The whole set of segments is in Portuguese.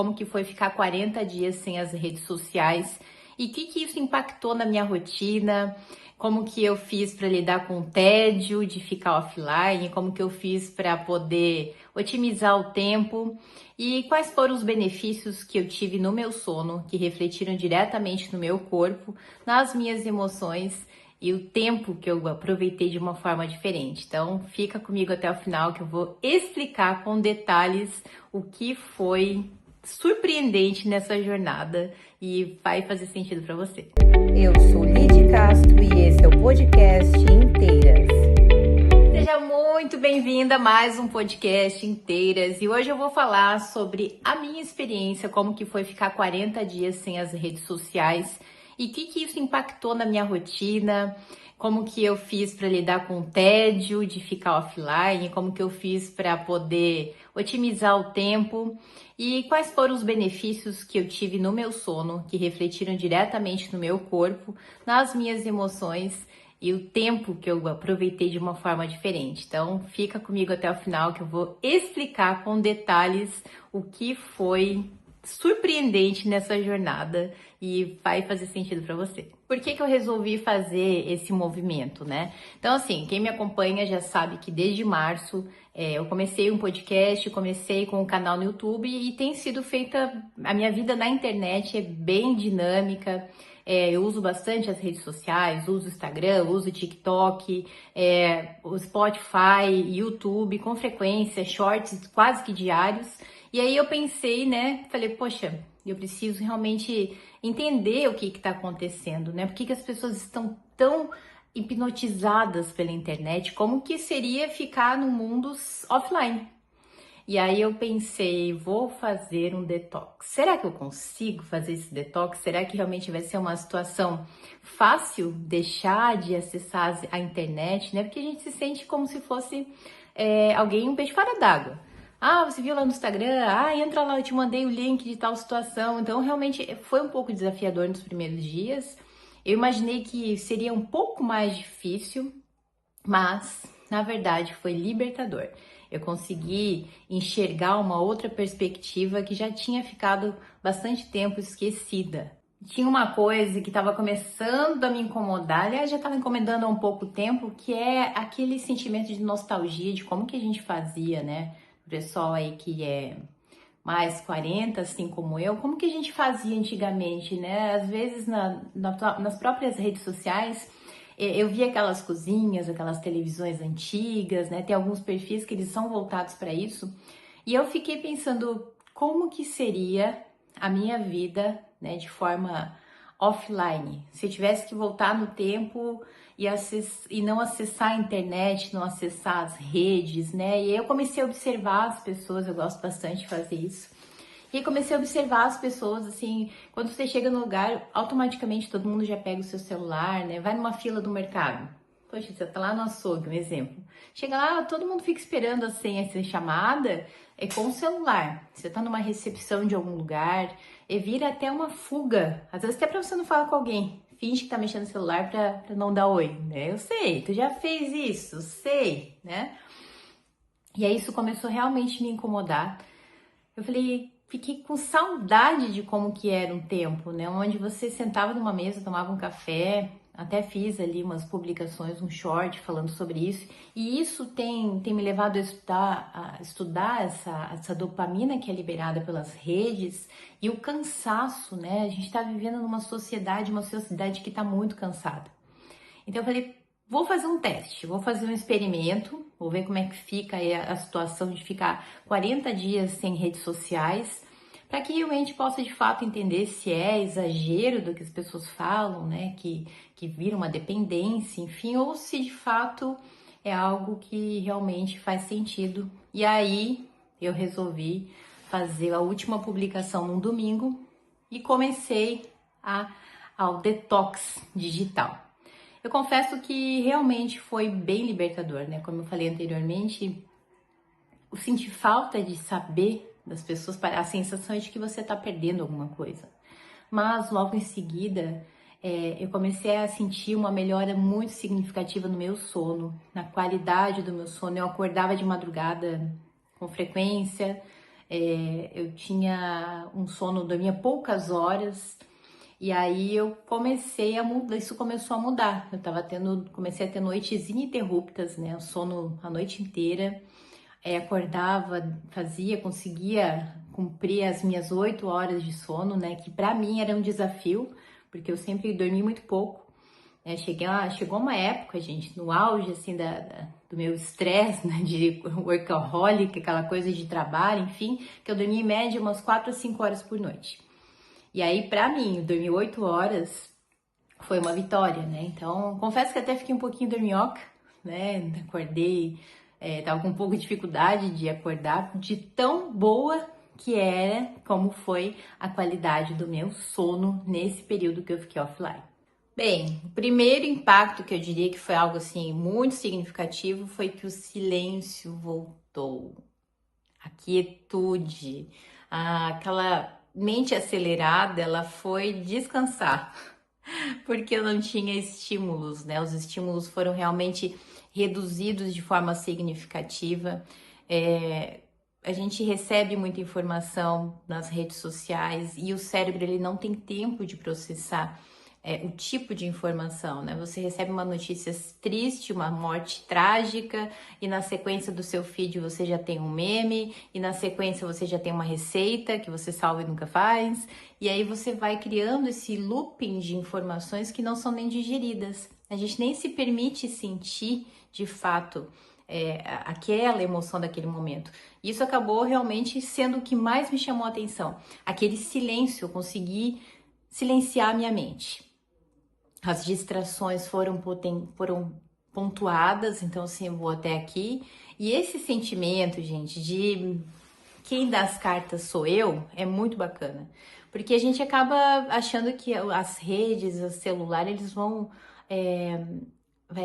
Como que foi ficar 40 dias sem as redes sociais e o que isso impactou na minha rotina, como que eu fiz para lidar com o tédio de ficar offline, como que eu fiz para poder otimizar o tempo e quais foram os benefícios que eu tive no meu sono, que refletiram diretamente no meu corpo, nas minhas emoções e o tempo que eu aproveitei de uma forma diferente. Então, fica comigo até o final que eu vou explicar com detalhes o que foi surpreendente nessa jornada e vai fazer sentido para você. Eu sou Lidy Castro e esse é o podcast Inteiras. Seja muito bem-vinda a mais um podcast Inteiras e hoje eu vou falar sobre a minha experiência, como que foi ficar 40 dias sem as redes sociais e o que isso impactou na minha rotina, como que eu fiz para lidar com o tédio de ficar offline, como que eu fiz para poder otimizar o tempo e quais foram os benefícios que eu tive no meu sono, que refletiram diretamente no meu corpo, nas minhas emoções e o tempo que eu aproveitei de uma forma diferente. Então, fica comigo até o final que eu vou explicar com detalhes o que foi surpreendente nessa jornada e vai fazer sentido para você. Por que eu resolvi fazer esse movimento, né? Então, assim, quem me acompanha já sabe que desde março eu comecei um podcast, comecei com um canal no YouTube e tem sido feita, a minha vida na internet é bem dinâmica. Eu uso bastante as redes sociais, uso o Instagram, uso o TikTok, o Spotify, YouTube, com frequência, shorts quase que diários. E aí eu pensei, né, falei, poxa, eu preciso realmente entender o que está acontecendo, né? Por que as pessoas estão tão hipnotizadas pela internet? Como que seria ficar no mundo offline? E aí eu pensei, vou fazer um detox. Será que eu consigo fazer esse detox? Será que realmente vai ser uma situação fácil deixar de acessar a internet, né? Porque a gente se sente como se fosse alguém um peixe fora d'água. Ah, você viu lá no Instagram? Ah, entra lá, eu te mandei o link de tal situação. Então, realmente foi um pouco desafiador nos primeiros dias. Eu imaginei que seria um pouco mais difícil, mas, na verdade, foi libertador. Eu consegui enxergar uma outra perspectiva que já tinha ficado bastante tempo esquecida. Tinha uma coisa que estava começando a me incomodar, aliás, já estava incomodando há um pouco tempo, que é aquele sentimento de nostalgia de como que a gente fazia, né? O pessoal aí que é mais 40, assim como eu, como que a gente fazia antigamente, né? Às vezes nas próprias redes sociais, eu vi aquelas cozinhas, aquelas televisões antigas, né? Tem alguns perfis que eles são voltados para isso. E eu fiquei pensando como que seria a minha vida, né, de forma offline. Se eu tivesse que voltar no tempo e não acessar a internet, não acessar as redes, né? E aí eu comecei a observar as pessoas, eu gosto bastante de fazer isso. E aí comecei a observar as pessoas, assim, quando você chega no lugar, automaticamente todo mundo já pega o seu celular, né? Vai numa fila do mercado. Poxa, você tá lá no açougue, um exemplo. Chega lá, todo mundo fica esperando assim, essa chamada com o celular. Você tá numa recepção de algum lugar, e vira até uma fuga. Às vezes até pra você não falar com alguém. Finge que tá mexendo no celular pra não dar oi, né? Eu sei, tu já fez isso, sei, né? E aí isso começou realmente a me incomodar. Eu falei, fiquei com saudade de como que era um tempo, né? Onde você sentava numa mesa, tomava um café, até fiz ali umas publicações, um short falando sobre isso. E isso tem me levado a estudar essa dopamina que é liberada pelas redes e o cansaço, né? A gente está vivendo numa sociedade, uma sociedade que está muito cansada. Então eu falei, vou fazer um teste, vou fazer um experimento, vou ver como é que fica aí a situação de ficar 40 dias sem redes sociais, para que realmente possa de fato entender se é exagero do que as pessoas falam, né, que vira uma dependência, enfim, ou se de fato é algo que realmente faz sentido. E aí eu resolvi fazer a última publicação num domingo e comecei ao detox digital. Eu confesso que realmente foi bem libertador, né? Como eu falei anteriormente, eu senti falta de saber das pessoas, a sensação de que você tá perdendo alguma coisa. Mas logo em seguida, eu comecei a sentir uma melhora muito significativa no meu sono, na qualidade do meu sono. Eu acordava de madrugada com frequência, Eu tinha um sono, dormia poucas horas, e aí eu comecei a mudar, isso começou a mudar. Comecei a ter noites ininterruptas, né? O sono a noite inteira. Acordava, conseguia cumprir as minhas 8 horas de sono, né? Que para mim era um desafio, porque eu sempre dormi muito pouco. Chegou uma época, gente, no auge assim do meu estresse, né, de workaholic, aquela coisa de trabalho, enfim, que eu dormia em média umas 4 a 5 horas por noite. E aí, pra mim, dormir 8 horas foi uma vitória, né? Então, confesso que até fiquei um pouquinho dorminhoca, né? Acordei, tava com um pouco de dificuldade de acordar, de tão boa que era, como foi a qualidade do meu sono nesse período que eu fiquei offline. Bem, o primeiro impacto que eu diria que foi algo assim muito significativo foi que o silêncio voltou, a quietude, aquela mente acelerada, ela foi descansar, porque eu não tinha estímulos, né? Os estímulos foram realmente reduzidos de forma significativa. A gente recebe muita informação nas redes sociais e o cérebro ele não tem tempo de processar o tipo de informação, né? Você recebe uma notícia triste, uma morte trágica, e na sequência do seu feed você já tem um meme, e na sequência você já tem uma receita que você salva e nunca faz, e aí você vai criando esse looping de informações que não são nem digeridas. A gente nem se permite sentir, de fato, aquela emoção daquele momento. Isso acabou realmente sendo o que mais me chamou a atenção. Aquele silêncio, eu consegui silenciar a minha mente. As distrações foram pontuadas, então assim, eu vou até aqui. E esse sentimento, gente, de quem dá as cartas sou eu, é muito bacana. Porque a gente acaba achando que as redes, o celular, eles vão...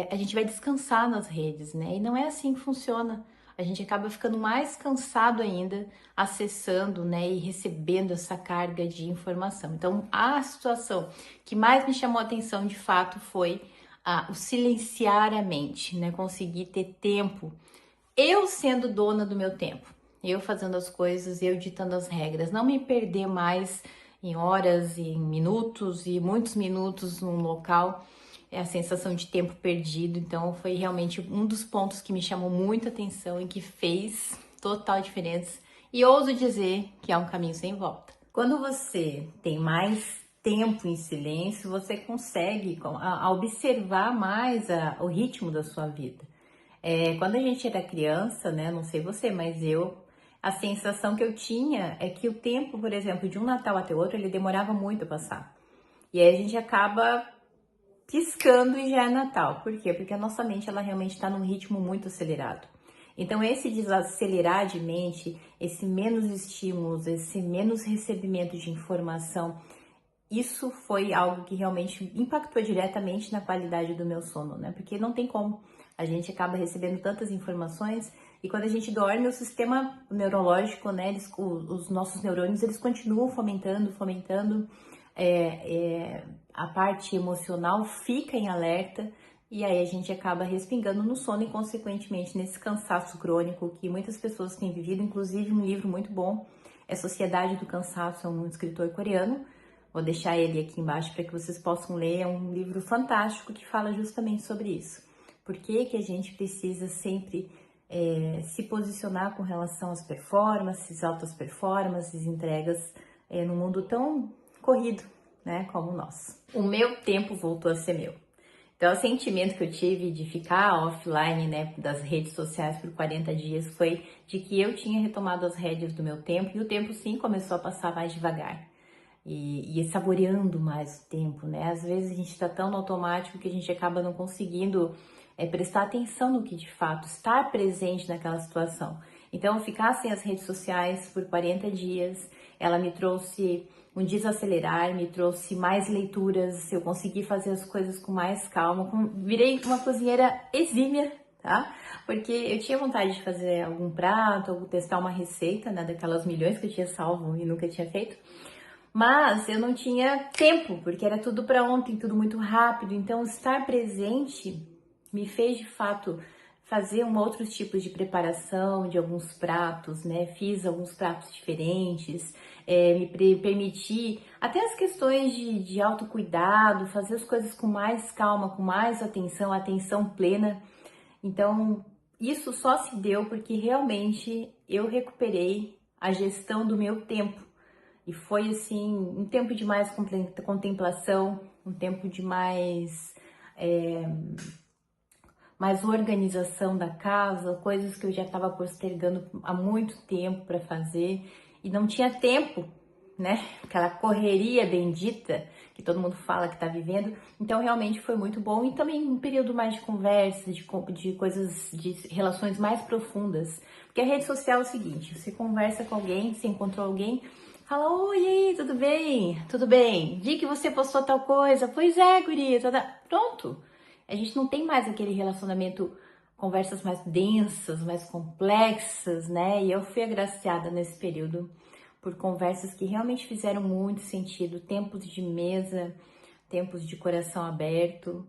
a gente vai descansar nas redes, né? E não é assim que funciona. A gente acaba ficando mais cansado ainda, acessando, né, e recebendo essa carga de informação. Então, a situação que mais me chamou a atenção, de fato, foi o silenciar a mente, né? Conseguir ter tempo. Eu sendo dona do meu tempo, eu fazendo as coisas, eu ditando as regras, não me perder mais em horas, em minutos e muitos minutos num local, a sensação de tempo perdido. Então foi realmente um dos pontos que me chamou muita atenção e que fez total diferença. E ouso dizer que é um caminho sem volta. Quando você tem mais tempo em silêncio, você consegue observar mais o ritmo da sua vida. Quando a gente era criança, né, não sei você, mas a sensação que eu tinha é que o tempo, por exemplo, de um Natal até outro, ele demorava muito a passar. E aí a gente acaba piscando e já é Natal. Por quê? Porque a nossa mente, ela realmente está num ritmo muito acelerado. Então, esse desacelerar de mente, esse menos estímulos, esse menos recebimento de informação, isso foi algo que realmente impactou diretamente na qualidade do meu sono, né? Porque não tem como. A gente acaba recebendo tantas informações e quando a gente dorme, o sistema neurológico, né? Os nossos neurônios, eles continuam fomentando. A parte emocional fica em alerta e aí a gente acaba respingando no sono e, consequentemente, nesse cansaço crônico que muitas pessoas têm vivido. Inclusive, um livro muito bom é Sociedade do Cansaço, é um escritor coreano. Vou deixar ele aqui embaixo para que vocês possam ler. É um livro fantástico que fala justamente sobre isso. Por que a gente precisa sempre se posicionar com relação às performances, altas performances, entregas num mundo tão corrido, né, como o nosso. O meu tempo voltou a ser meu. Então, o sentimento que eu tive de ficar offline, né, das redes sociais por 40 dias foi de que eu tinha retomado as rédeas do meu tempo e o tempo, sim, começou a passar mais devagar. E saboreando mais o tempo, né? Às vezes a gente está tão no automático que a gente acaba não conseguindo prestar atenção no que de fato estar presente naquela situação. Então, ficar sem as redes sociais por 40 dias, ela me trouxe um desacelerar, me trouxe mais leituras, eu consegui fazer as coisas com mais calma, virei uma cozinheira exímia, tá? Porque eu tinha vontade de fazer algum prato, ou testar uma receita, né, daquelas milhões que eu tinha salvo e nunca tinha feito, mas eu não tinha tempo, porque era tudo para ontem, tudo muito rápido. Então, estar presente me fez de fato fazer outros tipos de preparação de alguns pratos, né? Fiz alguns pratos diferentes, permiti até as questões de autocuidado, fazer as coisas com mais calma, com mais atenção plena. Então, isso só se deu porque realmente eu recuperei a gestão do meu tempo. E foi assim, um tempo de mais contemplação, um tempo de mais organização da casa, coisas que eu já estava postergando há muito tempo para fazer e não tinha tempo, né? Aquela correria bendita que todo mundo fala que está vivendo. Então realmente foi muito bom e também um período mais de conversa, de coisas, de relações mais profundas. Porque a rede social é o seguinte: você conversa com alguém, você encontrou alguém, fala, oi, e aí, tudo bem? Tudo bem? Vi que você postou tal coisa. Pois é, guria, pronto. A gente não tem mais aquele relacionamento, conversas mais densas, mais complexas, né? E eu fui agraciada nesse período por conversas que realmente fizeram muito sentido, tempos de mesa, tempos de coração aberto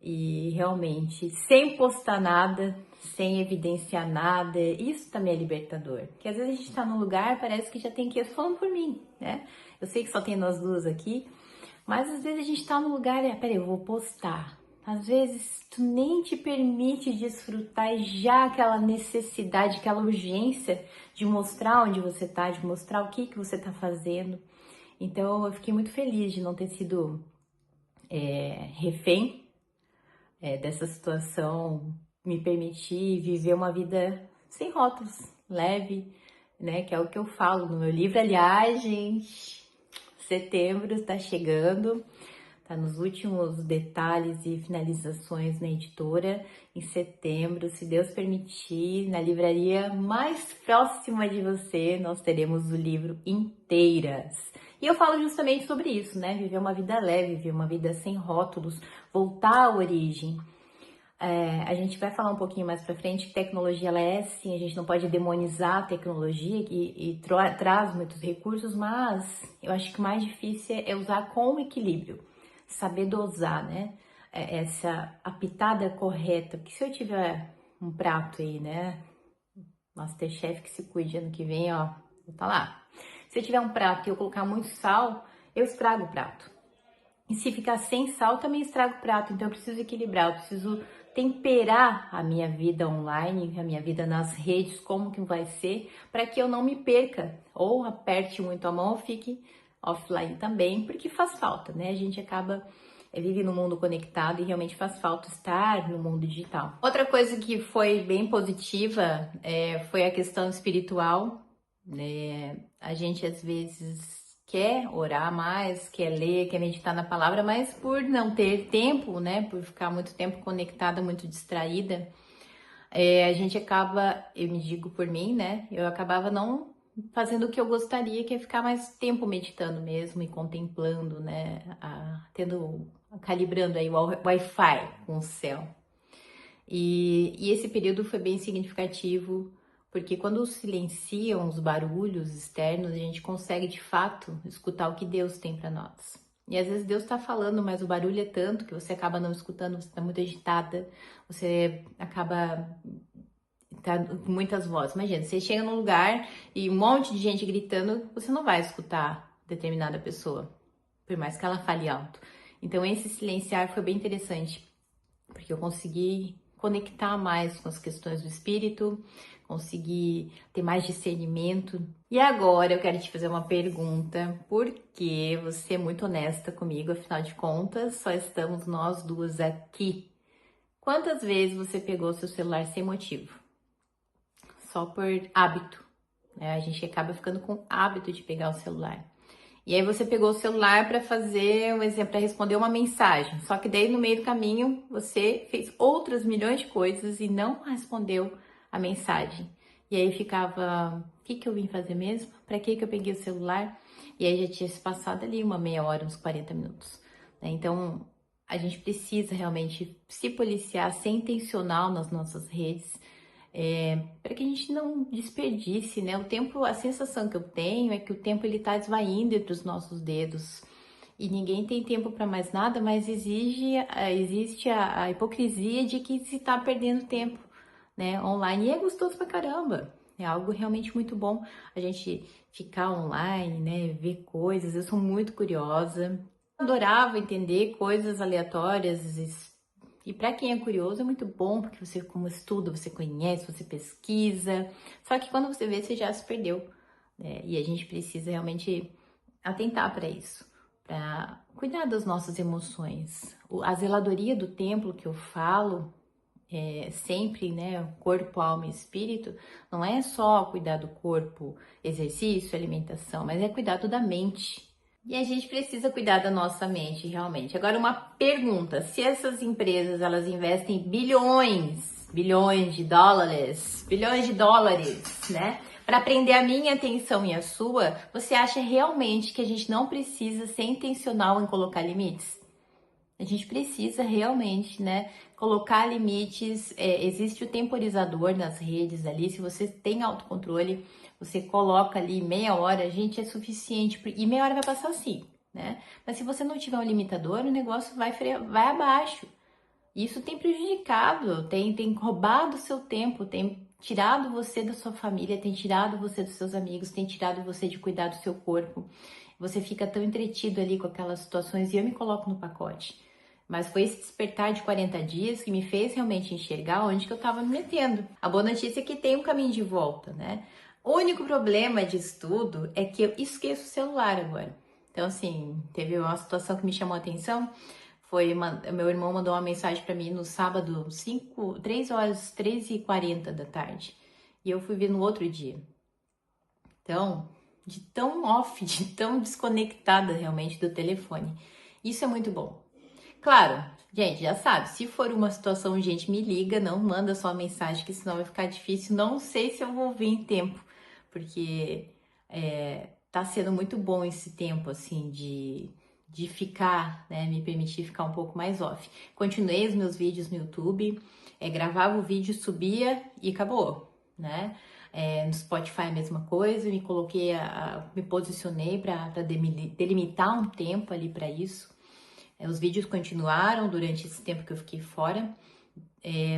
e realmente sem postar nada, sem evidenciar nada. Isso também é libertador. Porque às vezes a gente tá num lugar, parece que já tem que ir falando por mim, né? Eu sei que só tem nós duas aqui, mas às vezes a gente tá num lugar e, peraí, eu vou postar. Às vezes tu nem te permite desfrutar e já aquela necessidade, aquela urgência de mostrar onde você tá, de mostrar o que você tá fazendo. Então eu fiquei muito feliz de não ter sido refém dessa situação, me permitir viver uma vida sem rótulos, leve, né? Que é o que eu falo no meu livro. Aliás, gente, setembro está chegando. Tá nos últimos detalhes e finalizações na editora. Em setembro, se Deus permitir, na livraria mais próxima de você, nós teremos o livro Inteiras. E eu falo justamente sobre isso, né? Viver uma vida leve, viver uma vida sem rótulos, voltar à origem. A gente vai falar um pouquinho mais pra frente que tecnologia ela é sim, a gente não pode demonizar a tecnologia e traz muitos recursos, mas eu acho que o mais difícil é usar com equilíbrio. Saber dosar, né? Essa a pitada correta. Porque se eu tiver um prato aí, né? Masterchef que se cuide ano que vem, ó, vou tá lá. Se eu tiver um prato e eu colocar muito sal, eu estrago o prato. E se ficar sem sal, também estrago o prato. Então eu preciso equilibrar, eu preciso temperar a minha vida online, a minha vida nas redes, como que vai ser, para que eu não me perca, ou aperte muito a mão, ou fique offline também, porque faz falta, né? A gente acaba vive no mundo conectado e realmente faz falta estar no mundo digital. Outra coisa que foi bem positiva foi a questão espiritual, né? A gente às vezes quer orar mais, quer ler, quer meditar na palavra, mas por não ter tempo, né? Por ficar muito tempo conectada, muito distraída, a gente acaba, eu me digo por mim, né? Eu acabava não fazendo o que eu gostaria, que é ficar mais tempo meditando mesmo e contemplando, né? Calibrando aí o Wi-Fi com o céu. E esse período foi bem significativo, porque quando silenciam os barulhos externos, a gente consegue de fato escutar o que Deus tem para nós. E às vezes Deus está falando, mas o barulho é tanto que você acaba não escutando, você está muito agitada, você acaba com muitas vozes. Imagina, você chega num lugar e um monte de gente gritando, você não vai escutar determinada pessoa, por mais que ela fale alto. Então esse silenciar foi bem interessante, porque eu consegui conectar mais com as questões do espírito, consegui ter mais discernimento. E agora eu quero te fazer uma pergunta, porque você é muito honesta comigo, afinal de contas, só estamos nós duas aqui. Quantas vezes você pegou seu celular sem motivo? Só por hábito, né? A gente acaba ficando com hábito de pegar o celular. E aí você pegou o celular para fazer um exemplo, para responder uma mensagem. Só que daí no meio do caminho você fez outras milhões de coisas e não respondeu a mensagem. E aí ficava, o que eu vim fazer mesmo? Para que eu peguei o celular? E aí já tinha se passado ali uma meia hora, uns 40 minutos. Né? Então a gente precisa realmente se policiar, ser intencional nas nossas redes. Para que a gente não desperdice, né? O tempo, a sensação que eu tenho é que o tempo ele tá esvaindo entre os nossos dedos e ninguém tem tempo para mais nada, mas existe a hipocrisia de que se tá perdendo tempo, né, online, e é gostoso pra caramba. É algo realmente muito bom a gente ficar online, né, ver coisas. Eu sou muito curiosa, adorava entender coisas aleatórias. E para quem é curioso é muito bom, porque você, como estuda, você conhece, você pesquisa. Só que quando você vê, você já se perdeu, né? E a gente precisa realmente atentar para isso, para cuidar das nossas emoções. A zeladoria do templo que eu falo, sempre, né, corpo, alma e espírito, não é só cuidar do corpo, exercício, alimentação, mas é cuidado da mente. E a gente precisa cuidar da nossa mente, realmente. Agora, uma pergunta: se essas empresas elas investem bilhões de dólares, né, para prender a minha atenção e a sua, você acha realmente que a gente não precisa ser intencional em colocar limites? A gente precisa realmente, né, colocar limites. Existe o temporizador nas redes ali. Se você tem autocontrole, você coloca ali meia hora, gente, é suficiente. E meia hora vai passar assim, né? Mas se você não tiver um limitador, o negócio vai abaixo. Isso tem prejudicado, tem roubado o seu tempo, tem tirado você da sua família, tem tirado você dos seus amigos, tem tirado você de cuidar do seu corpo. Você fica tão entretido ali com aquelas situações, e eu me coloco no pacote. Mas foi esse despertar de 40 dias que me fez realmente enxergar onde que eu estava me metendo. A boa notícia é que tem um caminho de volta, né? O único problema disso tudo é que eu esqueço o celular agora. Então, assim, teve uma situação que me chamou a atenção. Meu irmão mandou uma mensagem para mim no sábado, 3 horas, 3h40 da tarde. E eu fui ver no outro dia. Então, de tão off, de tão desconectada realmente do telefone. Isso é muito bom. Claro, gente, já sabe, se for uma situação, gente, me liga, não manda só mensagem, que senão vai ficar difícil. Não sei se eu vou vir em tempo, porque tá sendo muito bom esse tempo, assim, de ficar, né, me permitir ficar um pouco mais off. Continuei os meus vídeos no YouTube, gravava o vídeo, subia e acabou, né? No Spotify a mesma coisa, me posicionei para delimitar um tempo ali para isso. Os vídeos continuaram durante esse tempo que eu fiquei fora,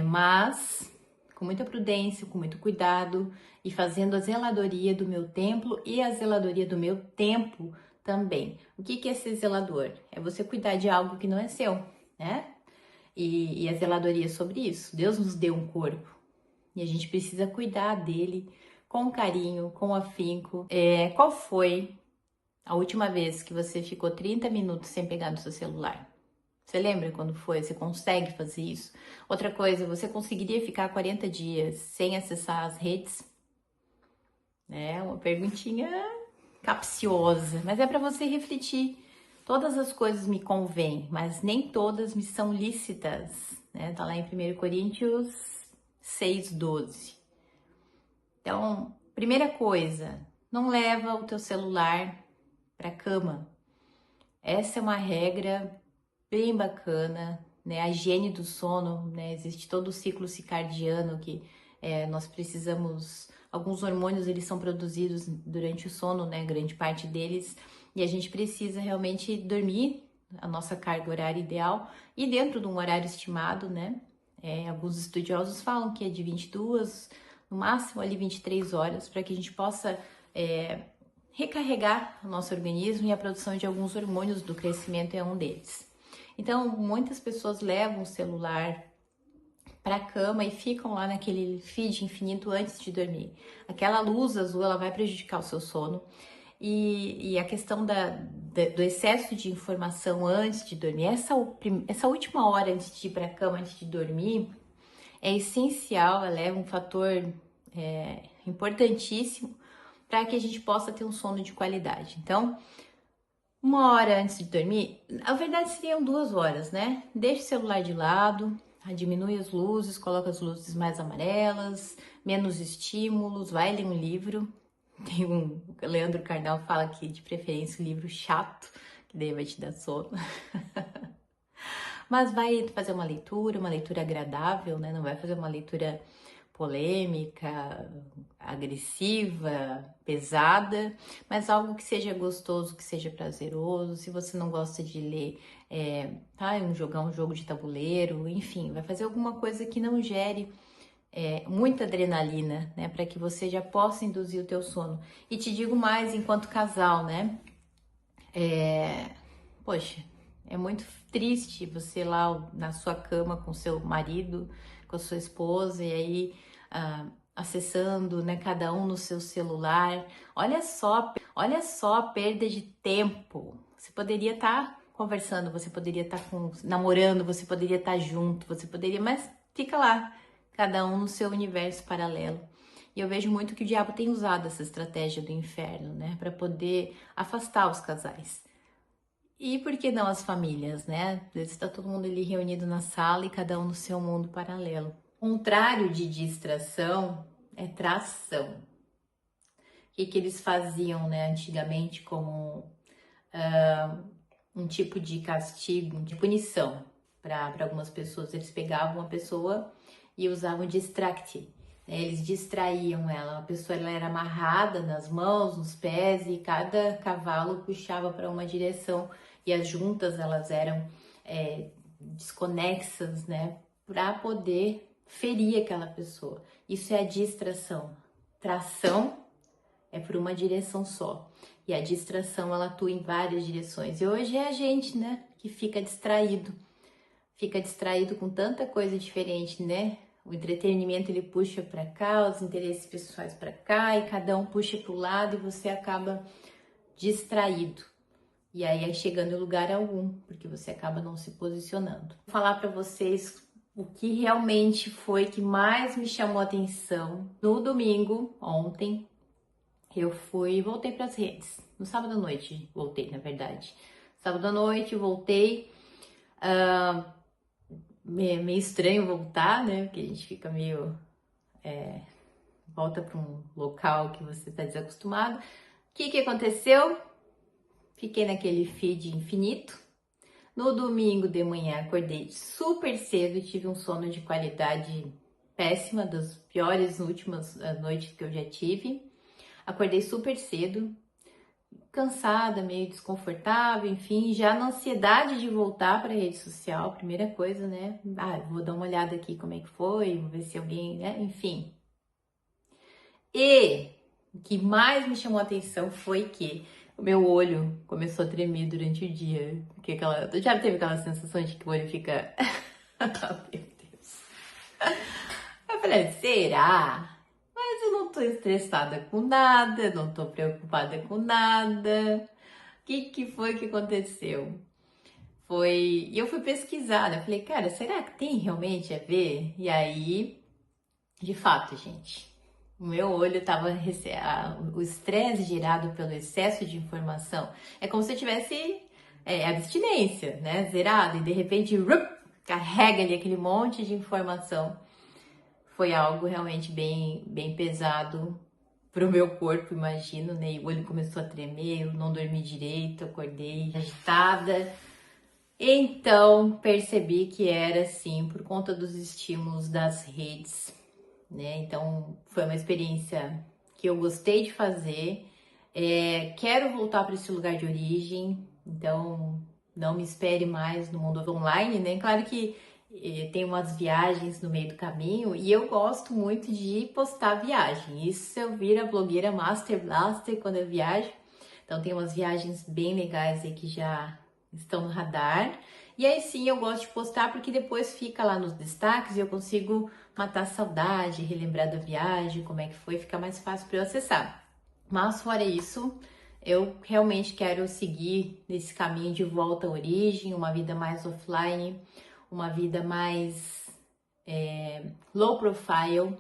mas com muita prudência, com muito cuidado e fazendo a zeladoria do meu templo e a zeladoria do meu tempo também. O que é ser zelador? É você cuidar de algo que não é seu, né? E a zeladoria é sobre isso. Deus nos deu um corpo e a gente precisa cuidar dele com carinho, com afinco. Qual foi a última vez que você ficou 30 minutos sem pegar no seu celular? Você lembra quando foi? Você consegue fazer isso? Outra coisa, você conseguiria ficar 40 dias sem acessar as redes? Uma perguntinha capciosa, mas é para você refletir. Todas as coisas me convêm, mas nem todas me são lícitas, né? Tá lá em 1 Coríntios 6:12. Então, primeira coisa, não leva o teu celular para cama. Essa é uma regra bem bacana, né? A higiene do sono, né? Existe todo o ciclo circadiano que nós precisamos. Alguns hormônios eles são produzidos durante o sono, né? Grande parte deles, e a gente precisa realmente dormir a nossa carga horária ideal e dentro de um horário estimado, né? Alguns estudiosos falam que é de 22, no máximo ali 23 horas, para que a gente possa recarregar o nosso organismo, e a produção de alguns hormônios do crescimento é um deles. Então, muitas pessoas levam o celular para a cama e ficam lá naquele feed infinito antes de dormir. Aquela luz azul, ela vai prejudicar o seu sono. E a questão do excesso de informação antes de dormir, essa última hora antes de ir para a cama, antes de dormir, é essencial, ela é um fator importantíssimo para que a gente possa ter um sono de qualidade. Então, 1 hora antes de dormir, a verdade seriam 2 horas, né? Deixa o celular de lado, diminui as luzes, coloca as luzes mais amarelas, menos estímulos, vai ler um livro. O Leandro Carnal fala que de preferência um livro chato, que daí vai te dar sono. Mas vai fazer uma leitura agradável, né? Não vai fazer uma leitura polêmica, agressiva, pesada, mas algo que seja gostoso, que seja prazeroso. Se você não gosta de ler, jogar um jogo de tabuleiro, enfim, vai fazer alguma coisa que não gere muita adrenalina, né? Para que você já possa induzir o teu sono. E te digo mais, enquanto casal, né? Poxa, é muito triste você lá na sua cama com seu marido, com a sua esposa, e aí acessando, né, cada um no seu celular. Olha só a perda de tempo. Você poderia estar conversando, você poderia estar namorando, você poderia estar junto, mas fica lá, cada um no seu universo paralelo. E eu vejo muito que o diabo tem usado essa estratégia do inferno, né, para poder afastar os casais. E por que não as famílias, né? Às vezes está todo mundo ali reunido na sala e cada um no seu mundo paralelo. O contrário de distração é tração. O que eles faziam, né, antigamente como um tipo de castigo, de punição para algumas pessoas? Eles pegavam uma pessoa e usavam distract, né? Eles distraíam ela. A pessoa ela era amarrada nas mãos, nos pés, e cada cavalo puxava para uma direção, e as juntas elas eram desconexas, né, para poder ferir aquela pessoa. Isso é a distração. Tração é por uma direção só, e a distração ela atua em várias direções. E hoje é a gente, né, que fica distraído com tanta coisa diferente, né? O entretenimento ele puxa para cá, os interesses pessoais para cá, e cada um puxa para o lado e você acaba distraído. E aí é chegando em lugar algum, porque você acaba não se posicionando. Vou falar para vocês o que realmente foi que mais me chamou a atenção. No domingo, ontem, voltei para as redes. No sábado à noite, voltei, na verdade. Sábado à noite, voltei. Meio estranho voltar, né? Porque a gente fica meio... volta para um local que você está desacostumado. O que aconteceu? Fiquei naquele feed infinito. No domingo de manhã, acordei super cedo, tive um sono de qualidade péssima, das piores últimas noites que eu já tive. Acordei super cedo, cansada, meio desconfortável, enfim, já na ansiedade de voltar para a rede social, primeira coisa, né? Vou dar uma olhada aqui como é que foi, vou ver se alguém, né? Enfim. E o que mais me chamou a atenção foi que o meu olho começou a tremer durante o dia. Porque já teve aquela sensação de que o olho fica... Meu Deus. Eu falei, será? Mas eu não tô estressada com nada, não tô preocupada com nada. O que foi que aconteceu? E eu fui pesquisar, né? Eu falei, cara, será que tem realmente a ver? E aí, de fato, gente, o meu olho tava... O estresse gerado pelo excesso de informação é como se eu tivesse abstinência, né? Zerado, e de repente, carrega ali aquele monte de informação. Foi algo realmente bem, bem pesado pro meu corpo, imagino, né? E o olho começou a tremer, eu não dormi direito, acordei agitada. Então, percebi que era, sim, por conta dos estímulos das redes, né? Então, foi uma experiência que eu gostei de fazer. Quero voltar para esse lugar de origem, então não me espere mais no mundo online, né? Claro que tem umas viagens no meio do caminho e eu gosto muito de postar viagem. Isso eu viro a blogueira Master Blaster quando eu viajo. Então tem umas viagens bem legais aí que já estão no radar. E aí sim eu gosto de postar porque depois fica lá nos destaques e eu consigo matar a saudade, relembrar da viagem, como é que foi, fica mais fácil para eu acessar. Mas fora isso, eu realmente quero seguir nesse caminho de volta à origem, uma vida mais offline, uma vida mais low profile,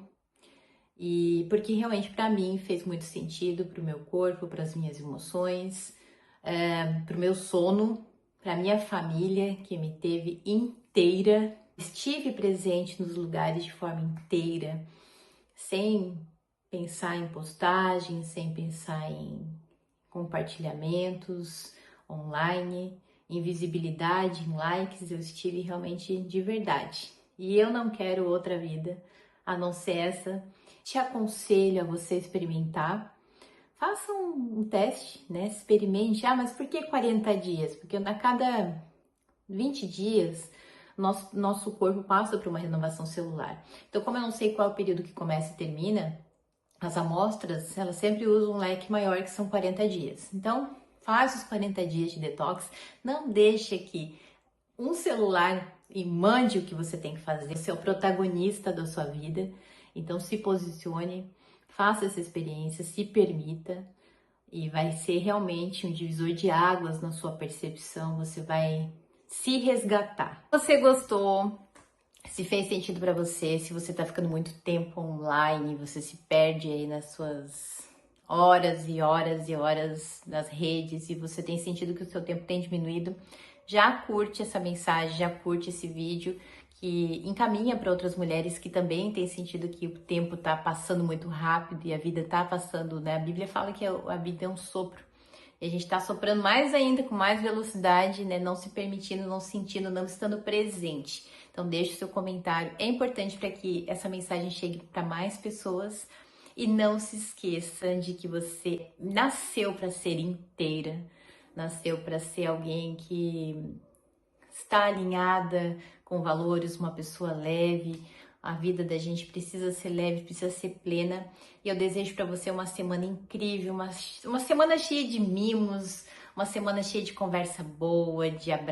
e porque realmente para mim fez muito sentido, para o meu corpo, para as minhas emoções, para o meu sono, para minha família que me teve inteira. Estive presente nos lugares de forma inteira, sem pensar em postagens, sem pensar em compartilhamentos online, em visibilidade, em likes. Eu estive realmente de verdade. E eu não quero outra vida a não ser essa. Te aconselho a você experimentar. Faça um teste, né? Experimente. Mas por que 40 dias? Porque a cada 20 dias nosso corpo passa por uma renovação celular. Então, como eu não sei qual é o período que começa e termina, as amostras, elas sempre usam um leque maior, que são 40 dias. Então, faz os 40 dias de detox, não deixe que um celular e mande o que você tem que fazer. Você é o protagonista da sua vida, então se posicione, faça essa experiência, se permita, e vai ser realmente um divisor de águas na sua percepção. Você vai se resgatar. Se você gostou, se fez sentido para você, se você tá ficando muito tempo online, você se perde aí nas suas horas e horas e horas nas redes e você tem sentido que o seu tempo tem diminuído, já curte essa mensagem, já curte esse vídeo, que encaminha para outras mulheres que também têm sentido que o tempo tá passando muito rápido e a vida tá passando, né? A Bíblia fala que a vida é um sopro. E a gente tá soprando mais ainda, com mais velocidade, né? Não se permitindo, não sentindo, não estando presente. Então deixe o seu comentário. É importante para que essa mensagem chegue para mais pessoas. E não se esqueça de que você nasceu para ser inteira, nasceu para ser alguém que está alinhada com valores, uma pessoa leve. A vida da gente precisa ser leve, precisa ser plena. E eu desejo para você uma semana incrível, uma semana cheia de mimos, uma semana cheia de conversa boa, de abraço.